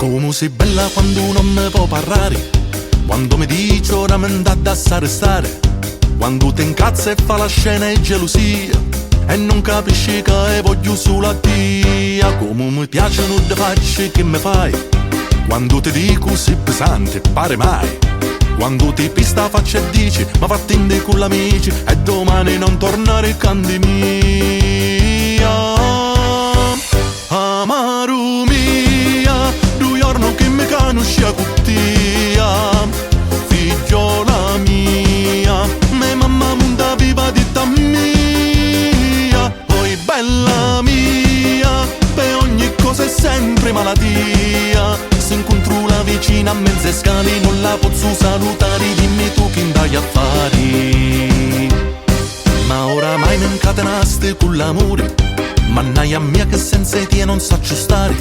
Come sei bella quando non mi può parlare, quando mi dici ora mi dà da stare, quando ti incazza e fa la scena e gelosia e non capisci che voglio solo a te. Come mi piacciono le facce che mi fai, quando ti dico sei pesante pare mai, quando ti pista faccia e dici ma fattindi con l'amici e domani non tornare canti mia. Amaru mia, due giorni che mi conosci a cuttia, figliola mia, me mamma monta viva di mia, poi bella mia, per ogni cosa è sempre malattia, se incontro la vicina a mezze scale non la posso salutare, dimmi tu che andai a fare. Ma oramai mi incatenaste con l'amore, mannaia mia che senza te non saccio stare.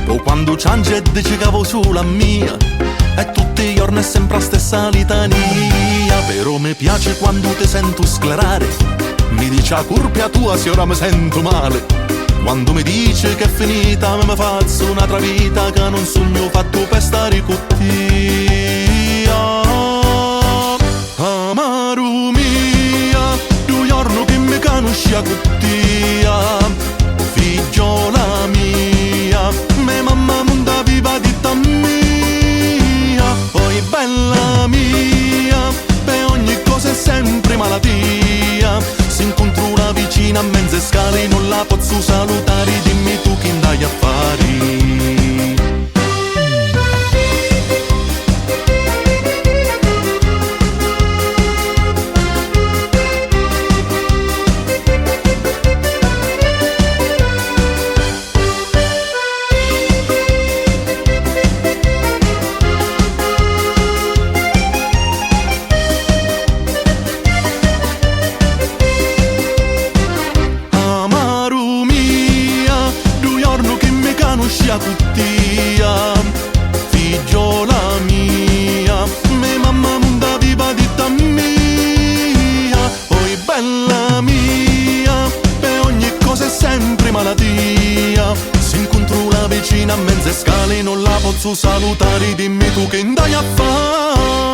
O quando ciange e dici che vo sulla mia, e tutti i giorni è sempre la stessa litania. Però mi piace quando ti sento sclerare, mi dici a colpa tua se ora mi sento male, quando mi dici che è finita mi faccio un'altra vita, che non sogno fatto per stare con te. Amaru mia, due giorni che mi conosci a cuttia, figliola mia, me mamma monta viva di mia, poi bella mia, per ogni cosa è sempre malattia, se incontro una vicina a mezze scale non la posso salutare, dimmi tu che andai a fare. A cuttia, figliola mia, me mamma monta viva di mia, poi bella mia, per ogni cosa è sempre malattia, se incontro la vicina a mezze scale non la posso salutare, dimmi tu che andai a fare.